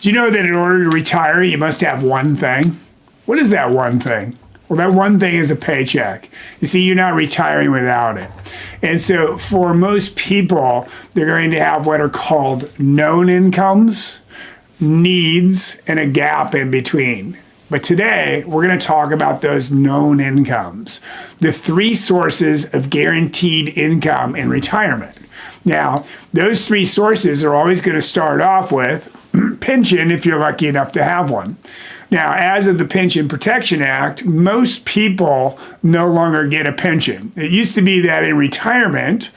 Do you know that in order to retire, you must have one thing? What is that one thing? Well, that one thing is a paycheck. You see, you're not retiring without it. And so for most people, they're going to have what are called known incomes, needs, and a gap in between. But today, we're going to talk about those known incomes, the three sources of guaranteed income in retirement. Now, those three sources are always going to start off with pension if you're lucky enough to have one. Now, as of the Pension Protection Act, most people no longer get a pension. It used to be that in retirement,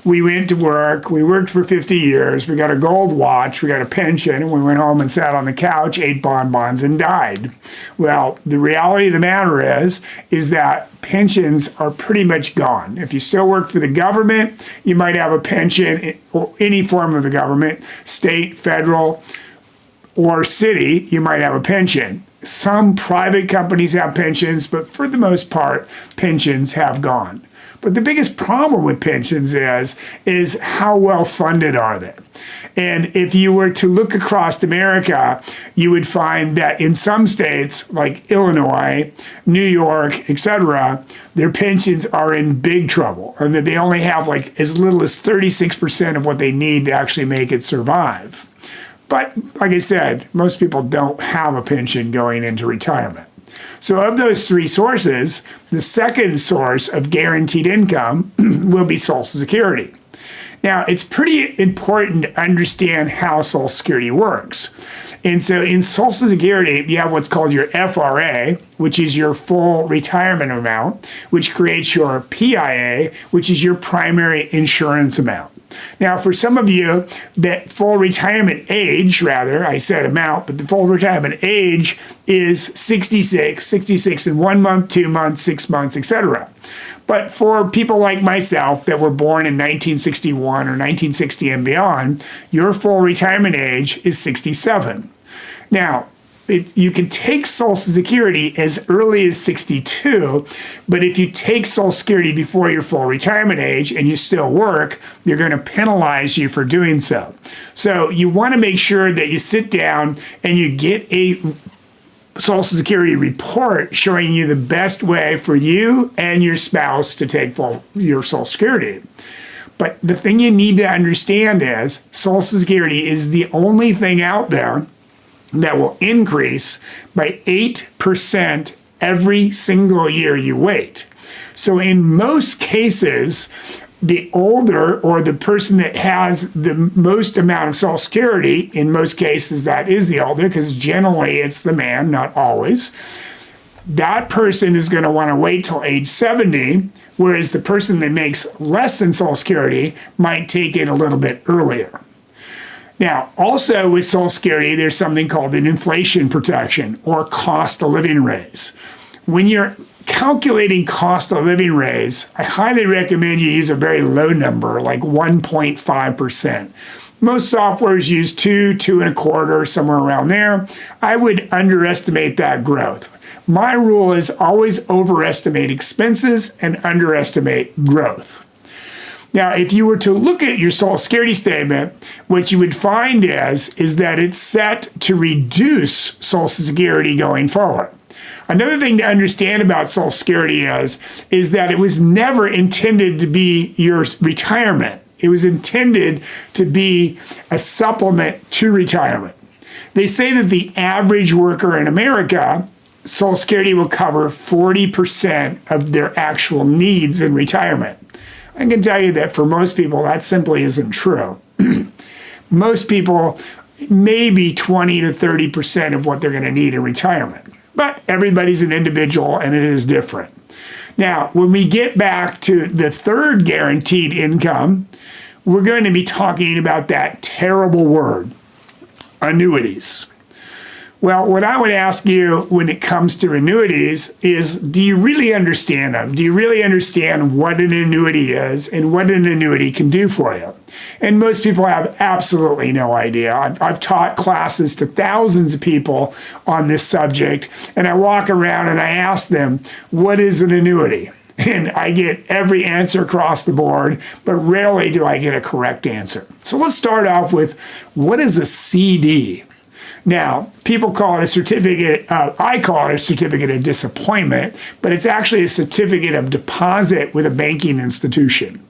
we went to work, we worked for 50 years, we got a gold watch, we got a pension, and we went home and sat on the couch, ate bonbons, and died. Well, the reality of the matter is that pensions are pretty much gone. If you still work for the government, you might have a pension, or any form of the government, state, federal, or city, you might have a pension. Some private companies have pensions, but for the most part, pensions have gone. But the biggest problem with pensions is how well funded are they? And if you were to look across America, you would find that in some states like Illinois, New York, etc., their pensions are in big trouble, and that they only have like as little as 36% of what they need to actually make it survive. But like I said, most people don't have a pension going into retirement. So of those three sources, the second source of guaranteed income will be Social Security. Now, it's pretty important to understand how Social Security works. And so in Social Security, you have what's called your FRA, which is your full retirement amount, which creates your PIA, which is your primary insurance amount. Now, for some of you, that full retirement age, rather, I said amount, but the full retirement age is 66 in 1 month, 2 months, 6 months, etc. But for people like myself that were born in 1961 or 1960 and beyond, your full retirement age is 67. Now, you can take Social Security as early as 62, but if you take Social Security before your full retirement age and you still work, they're going to penalize you for doing so. So you want to make sure that you sit down and you get a Social Security report showing you the best way for you and your spouse to take your Social Security. But the thing you need to understand is Social Security is the only thing out there that will increase by 8% every single year you wait. So in most cases, the older or the person that has the most amount of Social Security, in most cases that is the older, because generally it's the man, not always, that person is going to want to wait till age 70, whereas the person that makes less than Social Security might take it a little bit earlier. Now, also with Social Security, there's something called an inflation protection or cost of living raise. When you're calculating cost of living raise, I highly recommend you use a very low number, like 1.5%. Most softwares use 2.25, somewhere around there. I would underestimate that growth. My rule is always overestimate expenses and underestimate growth. Now, if you were to look at your Social Security statement, what you would find is that it's set to reduce Social Security going forward. Another thing to understand about Social Security is that it was never intended to be your retirement. It was intended to be a supplement to retirement. They say that the average worker in America, Social Security will cover 40% of their actual needs in retirement. I can tell you that for most people, that simply isn't true. Most people, maybe 20 to 30% of what they're going to need in retirement. But everybody's an individual and it is different. Now, when we get back to the third guaranteed income, we're going to be talking about that terrible word, annuities. Well, what I would ask you when it comes to annuities is, do you really understand them? Do you really understand what an annuity is and what an annuity can do for you? And most people have absolutely no idea. I've taught classes to thousands of people on this subject, and I walk around and I ask them, what is an annuity? And I get every answer across the board, but rarely do I get a correct answer. So let's start off with, what is a CD? Now, people call it a certificate, I call it a certificate of disappointment, but it's actually a certificate of deposit with a banking institution.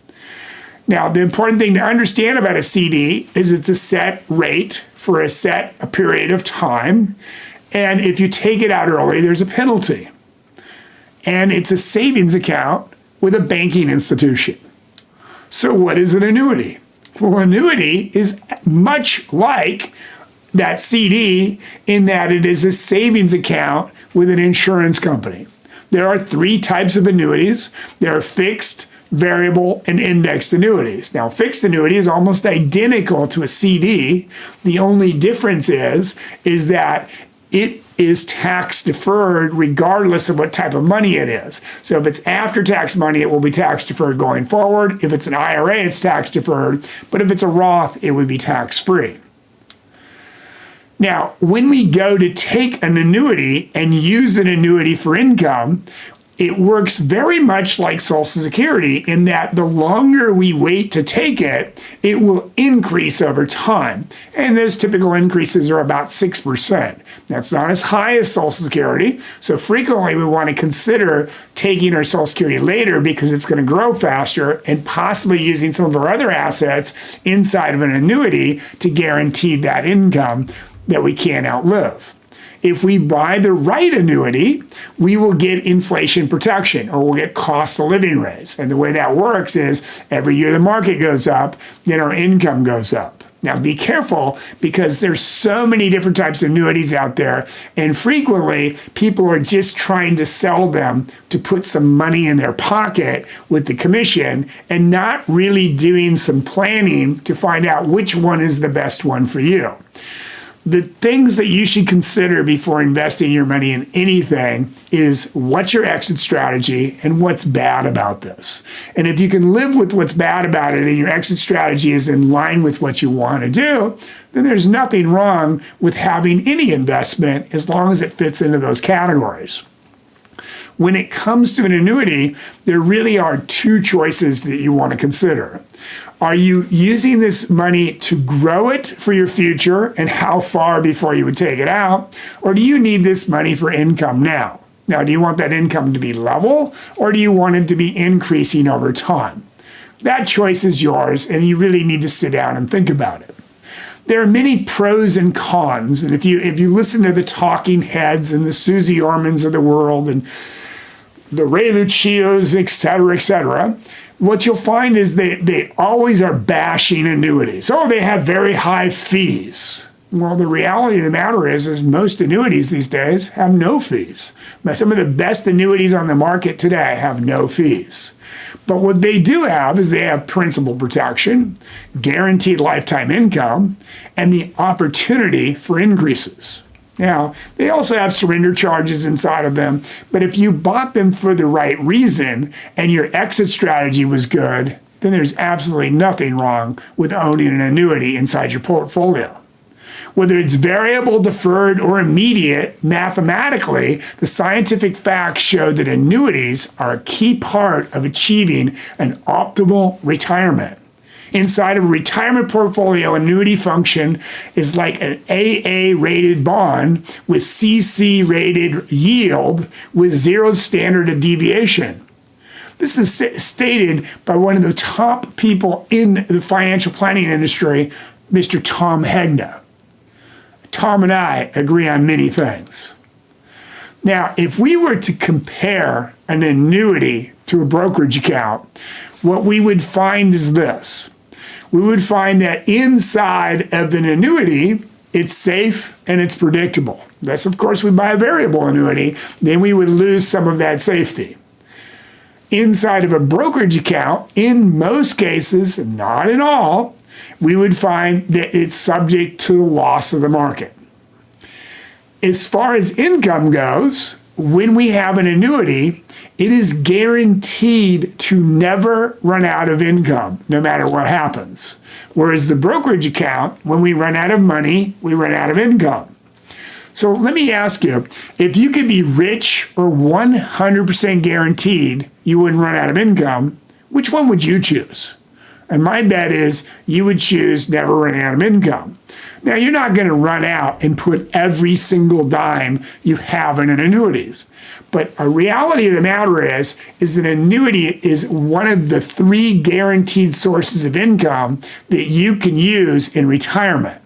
Now, the important thing to understand about a CD is it's a set rate for a period of time. And if you take it out early, there's a penalty. And it's a savings account with a banking institution. So what is an annuity? Well, annuity is much like that CD in that it is a savings account with an insurance company. There are 3 types of annuities. There are fixed, variable, and indexed annuities. Now, fixed annuity is almost identical to a CD. The only difference is that it is tax deferred regardless of what type of money it is. So if it's after-tax money, it will be tax deferred going forward. If it's an IRA, it's tax deferred. But if it's a Roth, it would be tax-free. Now, when we go to take an annuity and use an annuity for income, it works very much like Social Security in that the longer we wait to take it, it will increase over time. And those typical increases are about 6%. That's not as high as Social Security. So frequently we want to consider taking our Social Security later because it's going to grow faster and possibly using some of our other assets inside of an annuity to guarantee that income that we can't outlive. If we buy the right annuity, we will get inflation protection or we'll get cost of living raise. And the way that works is every year the market goes up, then our income goes up. Now be careful because there's so many different types of annuities out there, and frequently people are just trying to sell them to put some money in their pocket with the commission and not really doing some planning to find out which one is the best one for you. The things that you should consider before investing your money in anything is what's your exit strategy and what's bad about this. And if you can live with what's bad about it and your exit strategy is in line with what you want to do, then there's nothing wrong with having any investment as long as it fits into those categories. When it comes to an annuity, there really are 2 choices that you want to consider. Are you using this money to grow it for your future and how far before you would take it out? Or do you need this money for income now? Now, do you want that income to be level or do you want it to be increasing over time? That choice is yours and you really need to sit down and think about it. There are many pros and cons, and if you listen to the talking heads and the Susie Ormans of the world and the Ray Lucios, et cetera, what you'll find is they always are bashing annuities. Oh, they have very high fees. Well, the reality of the matter is most annuities these days have no fees. Some of the best annuities on the market today have no fees. But what they do have is they have principal protection, guaranteed lifetime income, and the opportunity for increases. Now, they also have surrender charges inside of them, but if you bought them for the right reason and your exit strategy was good, then there's absolutely nothing wrong with owning an annuity inside your portfolio. Whether it's variable, deferred, or immediate, mathematically, the scientific facts show that annuities are a key part of achieving an optimal retirement. Inside of a retirement portfolio, annuity function is like an AA-rated bond with CC-rated yield with 0 standard of deviation. This is stated by one of the top people in the financial planning industry, Mr. Tom Hegna. Tom and I agree on many things. Now, if we were to compare an annuity to a brokerage account, what we would find is this. We would find that inside of an annuity, it's safe and it's predictable. Unless, of course, we buy a variable annuity, then we would lose some of that safety. Inside of a brokerage account, in most cases, not in all, we would find that it's subject to the loss of the market. As far as income goes, when we have an annuity, it is guaranteed to never run out of income, no matter what happens. Whereas the brokerage account, when we run out of money, we run out of income. So let me ask you, if you could be rich or 100% guaranteed you wouldn't run out of income, which one would you choose? And my bet is you would choose never run out of income. Now, you're not going to run out and put every single dime you have in an annuities. But a reality of the matter is that annuity is one of the 3 guaranteed sources of income that you can use in retirement.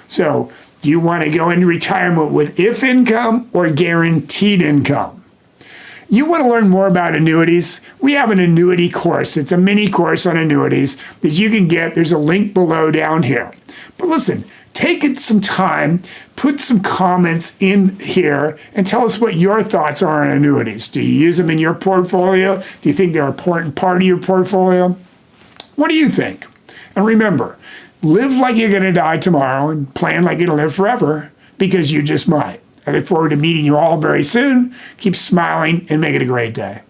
So, do you want to go into retirement with if income or guaranteed income? You want to learn more about annuities? We have an annuity course. It's a mini course on annuities that you can get. There's a link below down here. But listen, take it some time, put some comments in here, and tell us what your thoughts are on annuities. Do you use them in your portfolio? Do you think they're an important part of your portfolio? What do you think? And remember, live like you're going to die tomorrow and plan like you're going to live forever, because you just might. I look forward to meeting you all very soon. Keep smiling and make it a great day.